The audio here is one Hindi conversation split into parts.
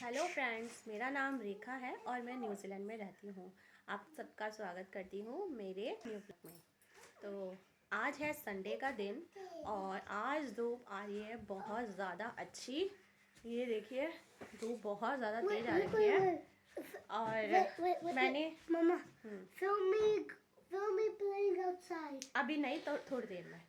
हेलो फ्रेंड्स, मेरा नाम रेखा है और मैं न्यूजीलैंड में रहती हूँ। आप सबका स्वागत करती हूँ मेरे न्यू ब्लॉग में। तो आज है संडे का दिन और आज धूप आ रही है बहुत ज़्यादा अच्छी। ये देखिए, धूप बहुत ज़्यादा तेज आ रही है। और मैंने मम्मा film me playing outside. अभी नहीं तो थोड़ी देर में।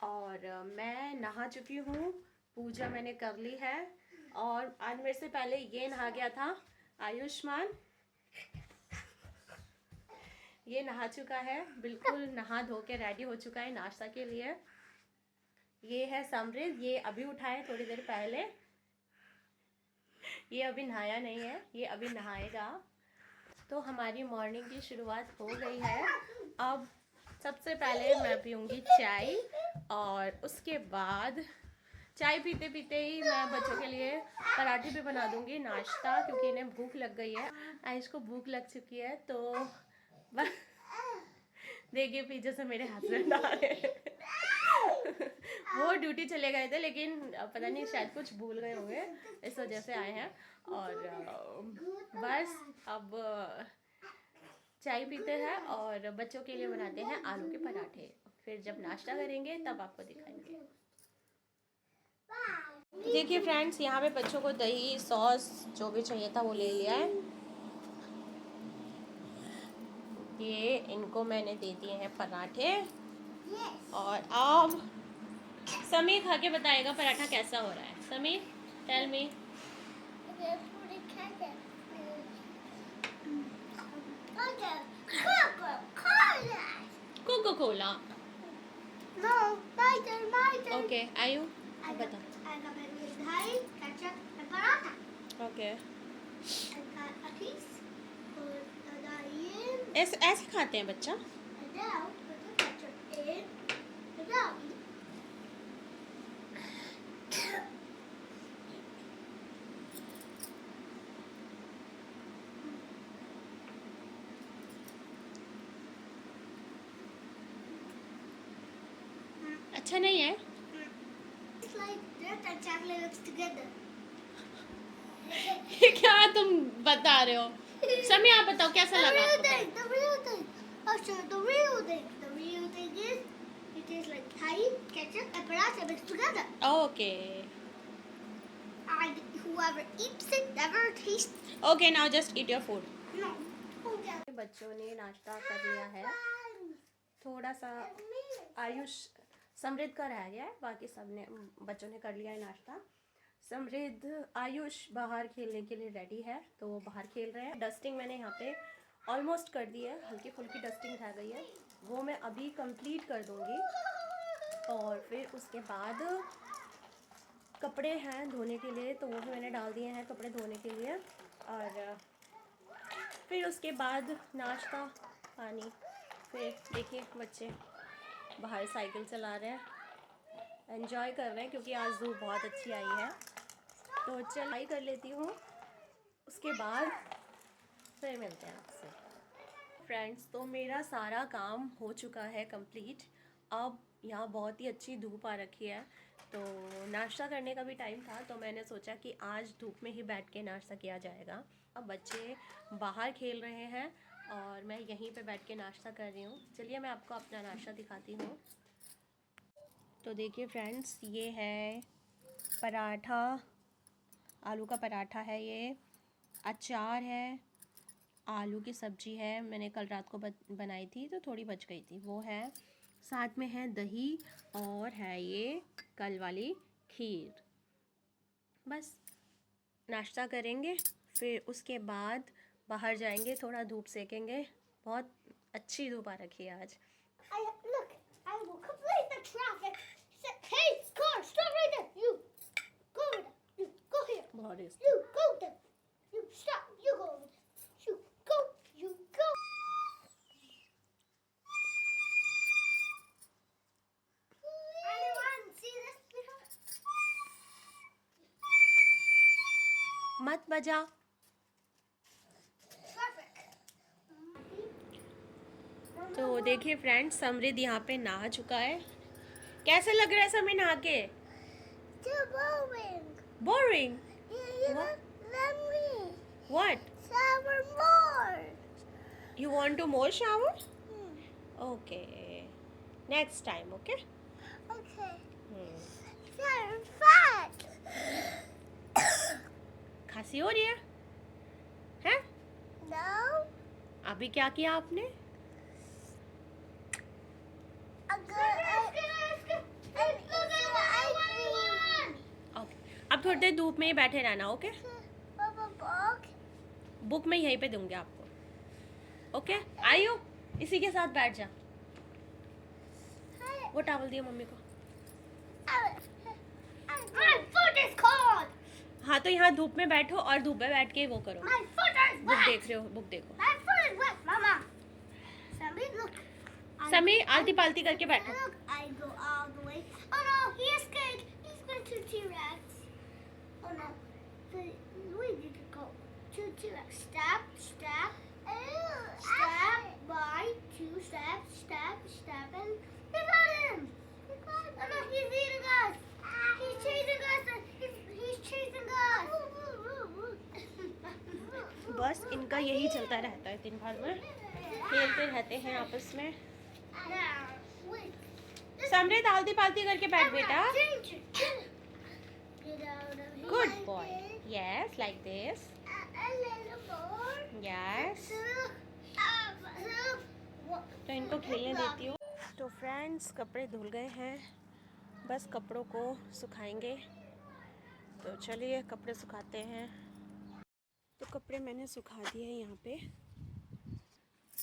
और मैं नहा चुकी हूँ, पूजा मैंने कर ली है। और आज मेरे से पहले ये नहा गया था, आयुष्मान। ये नहा चुका है, बिल्कुल नहा धो के रेडी हो चुका है नाश्ता के लिए। ये है समृद्ध, ये अभी उठा है थोड़ी देर पहले। ये अभी नहाया नहीं है, ये अभी नहाएगा। तो हमारी मॉर्निंग की शुरुआत हो गई है। अब सबसे पहले मैं पीऊँगी चाय और उसके बाद चाय पीते पीते ही मैं बच्चों के लिए पराठे भी बना दूंगी नाश्ता, क्योंकि इन्हें भूख लग गई है। आयुष को भूख लग चुकी है। तो देखिए पीछे से मेरे हस्बैंड आ रहे हैं। वो ड्यूटी चले गए थे, लेकिन पता नहीं शायद कुछ भूल गए होंगे, इस वजह से आए हैं। और बस अब चाय पीते हैं और बच्चों के लिए बनाते हैं आलू के पराठे। फिर जब नाश्ता करेंगे तब आपको दिखाएंगे। देखिए फ्रेंड्स, यहाँ पे बच्चों को दही सॉस जो भी चाहिए था वो ले लिया है। ये इनको मैंने दे दिए हैं पराठे। और अब समीर खा के बताएगा पराठा कैसा हो रहा है। Sameer, tell me. Coca Cola. No, my turn. Okay, Aayu बता। I got it with dairy, ketchup, and paratha. Okay, I got a piece. Put the dairy in. ऐसे खाते हैं बच्चा। And now put the ketchup in. And now eat. अच्छा नहीं है? It's like dirt and chocolate mixed together. क्या तुम बता रहे हो? समी आप बताओ कैसा लगा आपको? The real thing. Oh, sure, the real thing. The real thing is it tastes like Thai, ketchup, and paratha mixed together. Okay And whoever eats it never tastes. Okay, now just eat your food. No. Okay. बच्चों ने नाश्ता कर लिया है। थोड़ा सा आयुष समृद्ध का रह गया है, बाकी सब ने बच्चों ने कर लिया है नाश्ता। समृद्ध आयुष बाहर खेलने के लिए रेडी है, तो वो बाहर खेल रहे हैं। डस्टिंग मैंने यहाँ पे ऑलमोस्ट कर दी है, हल्की फुल्की डस्टिंग रह गई है, वो मैं अभी कंप्लीट कर दूँगी। और फिर उसके बाद कपड़े हैं धोने के लिए, तो वो भी मैंने डाल दिए हैं कपड़े धोने के लिए। और फिर उसके बाद नाश्ता पानी। फिर देखिए बच्चे बाहर साइकिल चला रहे हैं, एंजॉय कर रहे हैं, क्योंकि आज धूप बहुत अच्छी आई है। तो चलाई कर लेती हूँ, उसके बाद फिर मिलते हैं आपसे। फ्रेंड्स, तो मेरा सारा काम हो चुका है कंप्लीट। अब यहाँ बहुत ही अच्छी धूप आ रखी है, तो नाश्ता करने का भी टाइम था, तो मैंने सोचा कि आज धूप में ही बैठ के नाश्ता किया जाएगा। अब बच्चे बाहर खेल रहे हैं और मैं यहीं पे बैठ के नाश्ता कर रही हूँ। चलिए मैं आपको अपना नाश्ता दिखाती हूँ। तो देखिए फ्रेंड्स, ये है पराठा, आलू का पराठा है, ये अचार है, आलू की सब्जी है, मैंने कल रात को बनाई थी तो थोड़ी बच गई थी, वो है। साथ में है दही और है ये कल वाली खीर। बस नाश्ता करेंगे, फिर उसके बाद बाहर जाएंगे, थोड़ा धूप सेकेंगे। बहुत अच्छी धूप आ रखी है आज। Look, I will complete the traffic. Hey, car, stop right there. You go over there. You go here. बहुत You go there. You stop. You go over there. You go. You go. Anyone see this before? मत बजा। Traffic. तो देखिए फ्रेंड्स, समृद्ध यहाँ पे नहा चुका है। कैसे लग रहा है समय नहा के? Too boring. Boring? Yeah, What? let me What? Shower more. You want to more shower? Okay. Next time, okay? Okay. Hmm. Shower fat. खांसी हो रही है? हैं? No. अभी क्या किया आपने? ओके, अब थोड़ी देर धूप में ही बैठे रहना, ओके? बुक मैं यहीं पे दूंगी आपको, ओके? आयु, इसी के साथ बैठ जा। वो टॉवल दिया मम्मी को। My foot is cold. हाँ, तो यहाँ धूप में बैठो और धूप में बैठ के वो करो। My foot is book wet. देख रहे हो, बुक देखो। My foot is wet, Mama. Sammy, look. समी आलती पालती करके बैठो। Look, I go all the way. Oh no, he escaped. He's going to T-Rex. Oh no. So we need to go to T-Rex. Step, step, step, by, 2 steps, step, and we got him. Oh no, he's eating us. He's chasing us. He's chasing us. बस इनका यही चलता रहता है, दिन भर में खेलते रहते हैं आपस में। Now, wait. समृद्ध आलती पालती करके बैठ बेटा। Get out of here. Good like boy. this. Yes, like this. A little more. Yes. तो इनको खेलने देती हूँ। तो फ्रेंड्स, कपड़े धुल गए हैं, बस कपड़ों को सुखाएंगे। तो चलिए कपड़े सुखाते हैं। तो कपड़े मैंने सुखा दिए हैं यहाँ पे।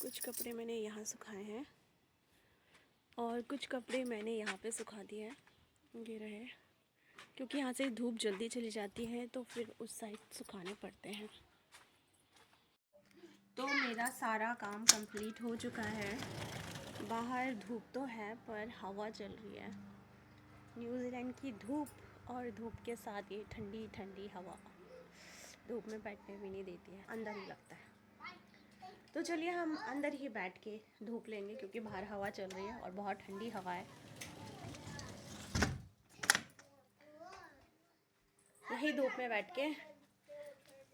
कुछ कपड़े मैंने यहाँ सुखाए हैं और कुछ कपड़े मैंने यहाँ पे सुखा दिए हैं। ये रहे, क्योंकि यहाँ से धूप जल्दी चली जाती है तो फिर उस साइड सुखाने पड़ते हैं। तो मेरा सारा काम कंप्लीट हो चुका है। बाहर धूप तो है पर हवा चल रही है, न्यूजीलैंड की धूप, और धूप के साथ ये ठंडी ठंडी हवा धूप में बैठने भी नहीं देती है, अंदर ही लगता है। तो चलिए हम अंदर ही बैठ के धूप लेंगे, क्योंकि बाहर हवा चल रही है और बहुत ठंडी हवा है। यही धूप में बैठ के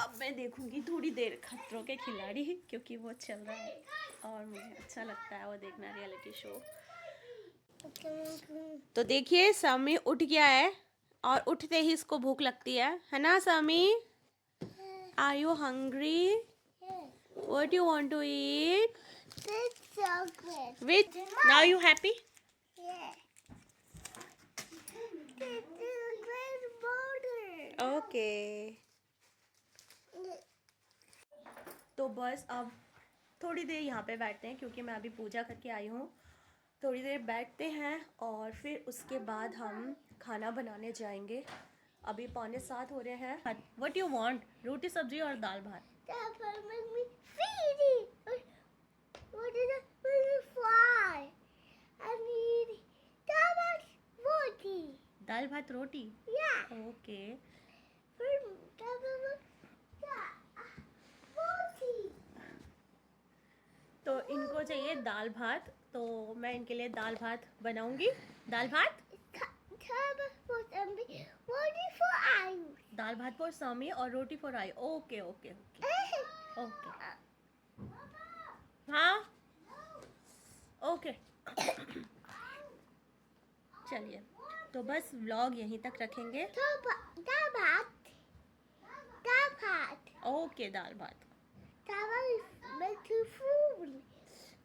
अब मैं देखूंगी थोड़ी देर खतरों के खिलाड़ी, क्योंकि वो चल रहा है और मुझे अच्छा लगता है वो देखना, रियलिटी शो। तो देखिए सामी उठ गया है और उठते ही इसको भूख लगती है ना Sami? Are you hungry? What do you want to eat? This chocolate. With now you happy? Yeah. This is red border. Okay. तो बस अब थोड़ी देर यहाँ पे बैठते हैं, क्योंकि मैं अभी पूजा करके आई हूँ। थोड़ी देर बैठते हैं और फिर उसके बाद हम खाना बनाने जाएंगे। अभी 6:45 हो रहे हैं। What you want? रोटी सब्जी और दाल भात। That will make me feedy. What is it? Make me fly. I need that much roti. दाल भात रोटी। Yeah. ओके। Roti. तो इनको चाहिए दाल भात, तो मैं इनके लिए दाल भात बनाऊंगी। दाल भात, Roti for Ayush. दाल भात फॉर सामी और roti for I. Okay okay okay okay. हाँ ओके। चलिए, तो बस व्लॉग यहीं तक रखेंगे। ओके, दाल भात। Make you food.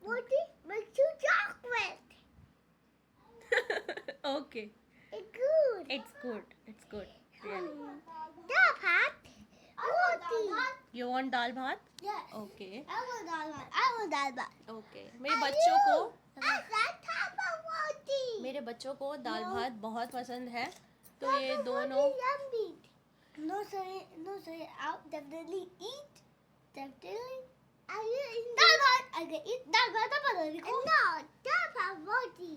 Roti makes you chocolate. Okay, It's good. It's good, it's good. Dal bhat. Roti. You want dal bhat? Yes. Okay I want dal bhat. I want dal bhat. Okay. मेरे बच्चों को I said top of roti. मेरे बच्चों को दाल भात बहुत पसंद है, तो ये दोनों Yummy. No sorry, no sorry. I'll definitely eat. Definitely. Are you eating dal bhat? I can eat dal bhat. No, dal bhat roti.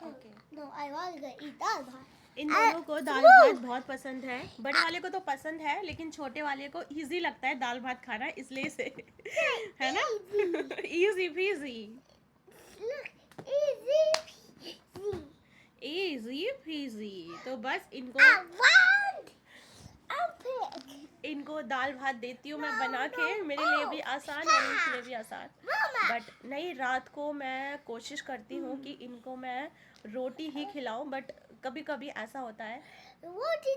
Okay. No, I want to eat dal bhat. इन दोनों को दाल भात बहुत पसंद है। बड़े वाले को तो पसंद है, लेकिन छोटे वाले को इजी लगता है दाल भात खाना, इसलिए से है ना? Easy PG. Look, easy. Easy PG. तो बस इनको I want a pig. इनको दाल भात देती हूँ मैं बना के, मेरे लिए भी आसान और इनके लिए भी आसान। बट नहीं, रात को मैं कोशिश करती हूँ कि इनको मैं रोटी ही खिलाऊं, बट कभी कभी ऐसा होता है कि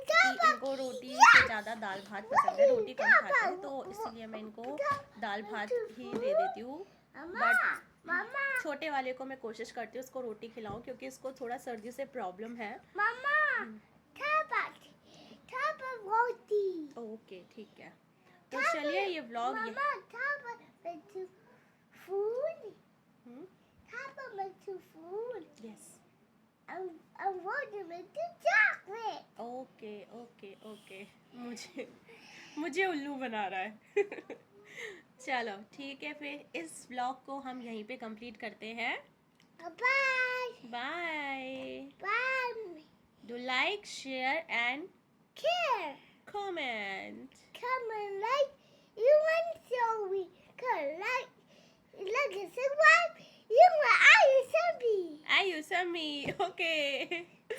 इनको रोटी से ज़्यादा दाल भात पसंद है, रोटी कम खाते हैं, तो इसलिए मैं इनको दाल भात ही दे देती हूँ। बट छोटे वाले को मैं कोशिश करती हूँ उसको रोटी खिलाऊं, क्योंकि इसको थोड़ा सर्दी से प्रॉब्लम है। रोटी। ओके ठीक है, तो चलिए ये व्लॉग ये food. Hmm, Papa makes you food. Yes, And Roger makes you chocolate. Okay okay okay, मुझे उल्लू बना रहा है। चलो ठीक है, फिर इस व्लॉग को हम यहीं पे कंप्लीट करते हैं। Bye. Bye. Bye. Do like, share and Care. Comment. Come and like you want so we can like and subscribe. You want I Ayush me, okay.